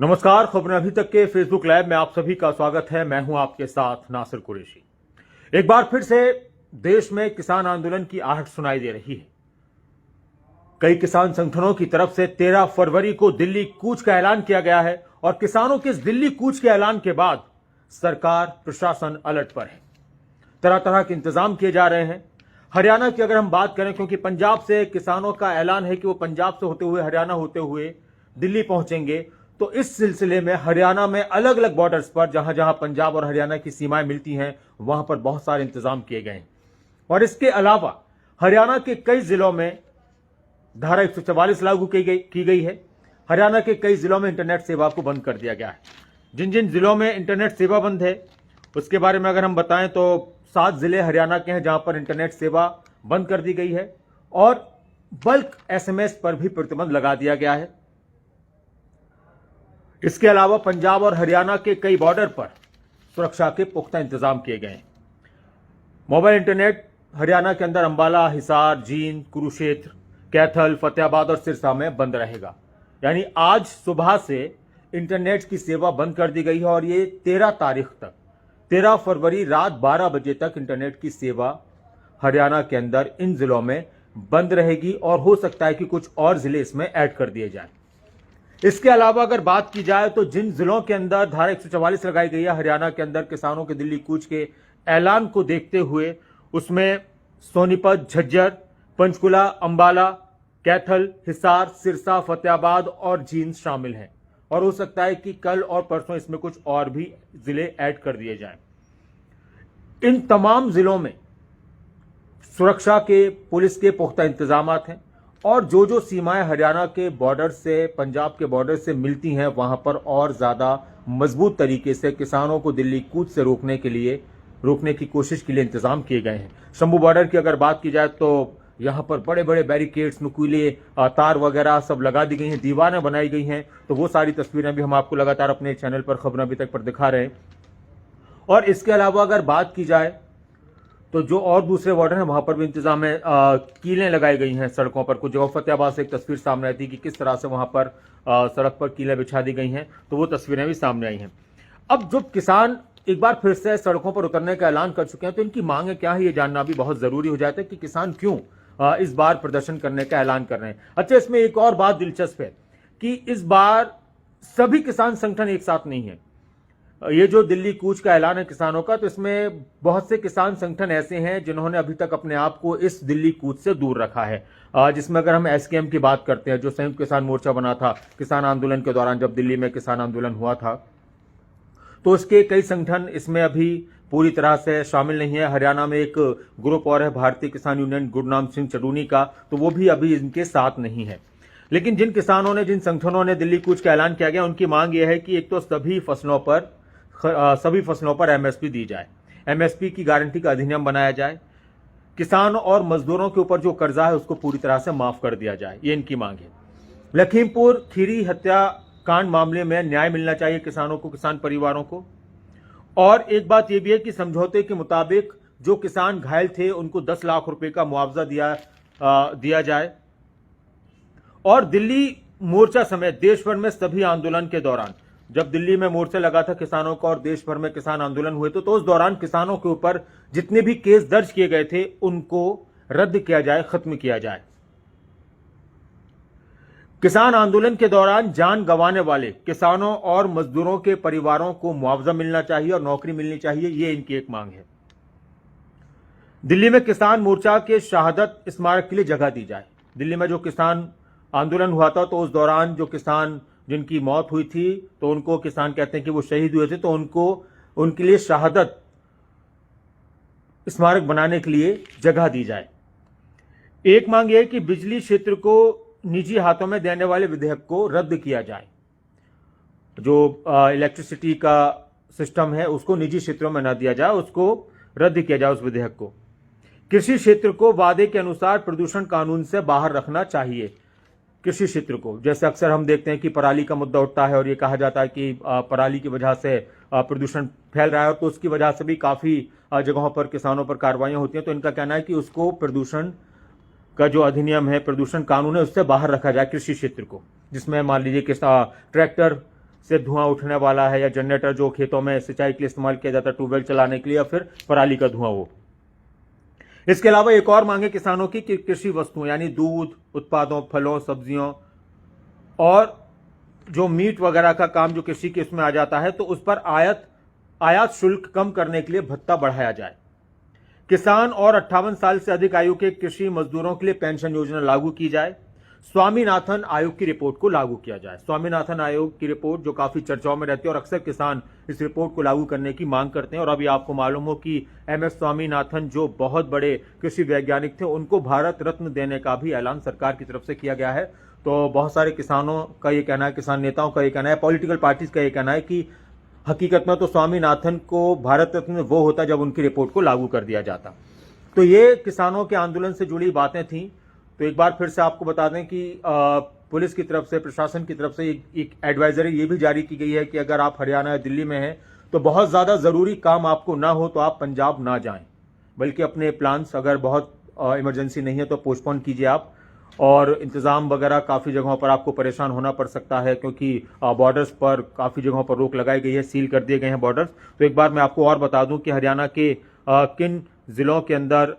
नमस्कार। खबरें अभी तक के फेसबुक लाइव में आप सभी का स्वागत है। मैं हूं आपके साथ नासिर कुरैशी। एक बार फिर से देश में किसान आंदोलन की आहट सुनाई दे रही है। कई किसान संगठनों की तरफ से 13 फरवरी को दिल्ली कूच का ऐलान किया गया है और किसानों के इस दिल्ली कूच के ऐलान के बाद सरकार प्रशासन अलर्ट पर है। तरह तरह के इंतजाम किए जा रहे हैं। हरियाणा की अगर हम बात करें, क्योंकि पंजाब से किसानों का ऐलान है कि वो पंजाब से होते हुए हरियाणा होते हुए दिल्ली पहुंचेंगे, तो इस सिलसिले में हरियाणा में अलग अलग बॉर्डर्स पर जहां जहां पंजाब और हरियाणा की सीमाएं मिलती हैं वहां पर बहुत सारे इंतजाम किए गए हैं। और इसके अलावा हरियाणा के कई जिलों में धारा 144 लागू की गई है। हरियाणा के कई जिलों में इंटरनेट सेवा को बंद कर दिया गया है। जिन जिन जिलों में इंटरनेट सेवा बंद है उसके बारे में अगर हम बताएं तो 7 जिले हरियाणा के हैं जहां पर इंटरनेट सेवा बंद कर दी गई है और बल्क एसएमएस पर भी प्रतिबंध लगा दिया गया है। इसके अलावा पंजाब और हरियाणा के कई बॉर्डर पर सुरक्षा के पुख्ता इंतजाम किए गए हैं। मोबाइल इंटरनेट हरियाणा के अंदर अंबाला, हिसार, जींद, कुरुक्षेत्र, कैथल, फतेहाबाद और सिरसा में बंद रहेगा। यानी आज सुबह से इंटरनेट की सेवा बंद कर दी गई है और ये 13 तारीख तक, 13 फरवरी रात 12 बजे तक इंटरनेट की सेवा हरियाणा के अंदर इन जिलों में बंद रहेगी और हो सकता है कि कुछ और जिले इसमें ऐड कर दिए जाएं। इसके अलावा अगर बात की जाए तो जिन जिलों के अंदर धारा 144 लगाई गई है हरियाणा के अंदर किसानों के दिल्ली कूच के ऐलान को देखते हुए, उसमें सोनीपत, झज्जर, पंचकुला, अंबाला, कैथल, हिसार, सिरसा, फतेहाबाद और जींद शामिल हैं और हो सकता है कि कल और परसों इसमें कुछ और भी जिले ऐड कर दिए जाएं। इन तमाम जिलों में सुरक्षा के, पुलिस के पुख्ता इंतजाम हैं और जो जो सीमाएं हरियाणा के बॉर्डर से, पंजाब के बॉर्डर से मिलती हैं वहां पर और ज्यादा मजबूत तरीके से किसानों को दिल्ली कूच से रोकने की कोशिश के लिए इंतजाम किए गए हैं। शंभू बॉर्डर की अगर बात की जाए तो यहां पर बड़े बड़े बैरिकेड्स, नुकीले तार वगैरह सब लगा दी गई हैं, दीवारें बनाई गई हैं। तो वो सारी तस्वीरें भी हम आपको लगातार अपने चैनल पर, खबरें अभी तक पर दिखा रहे हैं। और इसके अलावा अगर बात की जाए तो जो और दूसरे बॉर्डर हैं वहां पर भी इंतजाम है। कीलें लगाई गई हैं सड़कों पर। कुछ जगह फतेहाबाद से एक तस्वीर सामने आई थी कि किस तरह से वहां पर सड़क पर कीलें बिछा दी गई हैं, तो वो तस्वीरें भी सामने आई हैं। अब जो किसान एक बार फिर से सड़कों पर उतरने का ऐलान कर चुके हैं तो इनकी मांग क्या है ये जानना भी बहुत जरूरी हो जाता है कि किसान क्यों इस बार प्रदर्शन करने का ऐलान कर रहे हैं। अच्छा, इसमें एक और बात दिलचस्प है कि इस बार सभी किसान संगठन एक साथ नहीं है। ये जो दिल्ली कूच का ऐलान है किसानों का, तो इसमें बहुत से किसान संगठन ऐसे हैं जिन्होंने अभी तक अपने आप को इस दिल्ली कूच से दूर रखा है। जिसमें अगर हम एसकेएम की बात करते हैं, जो संयुक्त किसान मोर्चा बना था किसान आंदोलन के दौरान, जब दिल्ली में किसान आंदोलन हुआ था, तो उसके कई संगठन इसमें अभी पूरी तरह से शामिल नहीं है। हरियाणा में एक ग्रुप और है, भारतीय किसान यूनियन गुरनाम सिंह चडूनी का, तो वो भी अभी इनके साथ नहीं है। लेकिन जिन किसानों ने, जिन संगठनों ने दिल्ली कूच का ऐलान किया गया, उनकी मांग यह है कि एक तो सभी फसलों पर एमएसपी दी जाए, एमएसपी की गारंटी का अधिनियम बनाया जाए, किसान और मजदूरों के ऊपर जो कर्जा है उसको पूरी तरह से माफ कर दिया जाए, ये इनकी मांग है। लखीमपुर खीरी हत्याकांड मामले में न्याय मिलना चाहिए किसानों को, किसान परिवारों को। और एक बात यह भी है कि समझौते के मुताबिक जो किसान घायल थे उनको 10 लाख रुपए का मुआवजा दिया जाए। और दिल्ली मोर्चा समेत देश भर में सभी आंदोलन के दौरान, जब दिल्ली में मोर्चा लगा था किसानों का और देश भर में किसान आंदोलन हुए तो उस दौरान किसानों के ऊपर जितने भी केस दर्ज किए गए थे उनको रद्द किया जाए, खत्म किया जाए। किसान आंदोलन के दौरान जान गंवाने वाले किसानों और मजदूरों के परिवारों को मुआवजा मिलना चाहिए और नौकरी मिलनी चाहिए, ये इनकी एक मांग है। दिल्ली में किसान मोर्चा के शहादत स्मारक के लिए जगह दी जाए। दिल्ली में जो किसान आंदोलन हुआ था तो उस दौरान जो किसान जिनकी मौत हुई थी तो उनको किसान कहते हैं कि वो शहीद हुए थे, तो उनके लिए शहादत स्मारक बनाने के लिए जगह दी जाए। एक मांग यह है कि बिजली क्षेत्र को निजी हाथों में देने वाले विधेयक को रद्द किया जाए। जो इलेक्ट्रिसिटी का सिस्टम है उसको निजी क्षेत्रों में न दिया जाए, उसको रद्द किया जाए, उस विधेयक को। कृषि क्षेत्र को वादे के अनुसार प्रदूषण कानून से बाहर रखना चाहिए। कृषि क्षेत्र को, जैसे अक्सर हम देखते हैं कि पराली का मुद्दा उठता है और ये कहा जाता है कि पराली की वजह से प्रदूषण फैल रहा है, तो उसकी वजह से भी काफ़ी जगहों पर किसानों पर कार्रवाइयाँ होती हैं। तो इनका कहना है कि उसको प्रदूषण का जो अधिनियम है, प्रदूषण कानून है, उससे बाहर रखा जाए कृषि क्षेत्र को, जिसमें मान लीजिए कि ट्रैक्टर से धुआं उठने वाला है, या जनरेटर जो खेतों में सिंचाई के लिए इस्तेमाल किया जाता है ट्यूबवेल चलाने के लिए, या फिर पराली का धुआं हो। इसके अलावा एक और मांग है किसानों की कि कृषि वस्तुओं यानी दूध उत्पादों, फलों, सब्जियों और जो मीट वगैरह का काम जो कृषि के इसमें आ जाता है, तो उस पर आयात शुल्क कम करने के लिए भत्ता बढ़ाया जाए। किसान और 58 साल से अधिक आयु के कृषि मजदूरों के लिए पेंशन योजना लागू की जाए। स्वामीनाथन आयोग की रिपोर्ट को लागू किया जाए। स्वामीनाथन आयोग की रिपोर्ट जो काफी चर्चाओं में रहती है और अक्सर किसान इस रिपोर्ट को लागू करने की मांग करते हैं। और अभी आपको मालूम हो कि एमएस स्वामीनाथन जो बहुत बड़े कृषि वैज्ञानिक थे, उनको भारत रत्न देने का भी ऐलान सरकार की तरफ से किया गया है। तो बहुत सारे किसानों का ये कहना है, किसान नेताओं का ये कहना है, पॉलिटिकल पार्टीज का ये कहना है कि हकीकत में तो स्वामीनाथन को भारत रत्न वो होता जब उनकी रिपोर्ट को लागू कर दिया जाता। तो ये किसानों के आंदोलन से जुड़ी बातें थीं। तो एक बार फिर से आपको बता दें कि पुलिस की तरफ से, प्रशासन की तरफ से एक एडवाइजरी ये भी जारी की गई है कि अगर आप हरियाणा या दिल्ली में हैं तो बहुत ज़्यादा ज़रूरी काम आपको ना हो तो आप पंजाब ना जाएं, बल्कि अपने प्लान्स अगर बहुत इमरजेंसी नहीं है तो पोस्टपोन कीजिए आप। और इंतज़ाम वगैरह काफ़ी जगहों पर आपको परेशान होना पड़ सकता है, क्योंकि बॉर्डर्स पर काफ़ी जगहों पर रोक लगाई गई है, सील कर दिए गए हैं बॉर्डर्स। तो एक बार मैं आपको और बता दूं कि हरियाणा के किन ज़िलों के अंदर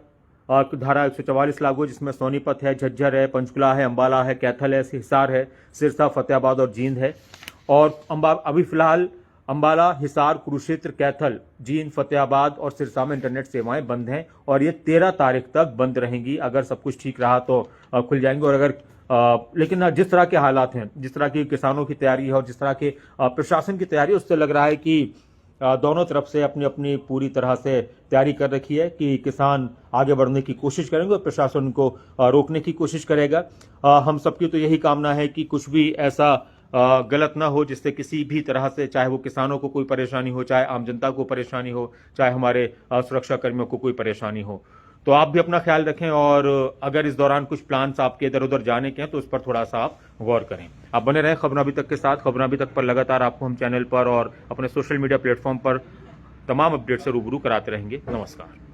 धारा 144 लागू, जिसमें सोनीपत है, झज्जर है, पंचकुला है, अंबाला है, कैथल है, हिसार है, सिरसा, फतेहाबाद और जींद है। और अभी फिलहाल अंबाला, हिसार, कुरुक्षेत्र, कैथल, जींद, फतेहाबाद और सिरसा में इंटरनेट सेवाएं बंद हैं और ये 13 तारीख तक बंद रहेंगी। अगर सब कुछ ठीक रहा तो खुल जाएंगे। और अगर लेकिन जिस तरह के हालात हैं, जिस तरह की किसानों की तैयारी है और जिस तरह के प्रशासन की तैयारी है, उससे लग रहा है कि दोनों तरफ से अपनी अपनी पूरी तरह से तैयारी कर रखी है कि किसान आगे बढ़ने की कोशिश करेंगे और प्रशासन को रोकने की कोशिश करेगा। हम सबकी तो यही कामना है कि कुछ भी ऐसा गलत ना हो जिससे किसी भी तरह से, चाहे वो किसानों को कोई परेशानी हो, चाहे आम जनता को परेशानी हो, चाहे हमारे सुरक्षा कर्मियों को कोई परेशानी हो। तो आप भी अपना ख्याल रखें और अगर इस दौरान कुछ प्लान्स आपके इधर उधर जाने के हैं तो उस पर थोड़ा सा आप गौर करें। आप बने रहें खबरों अभी तक के साथ। खबरों अभी तक पर लगातार आपको हम चैनल पर और अपने सोशल मीडिया प्लेटफॉर्म पर तमाम अपडेट से रूबरू कराते रहेंगे। नमस्कार।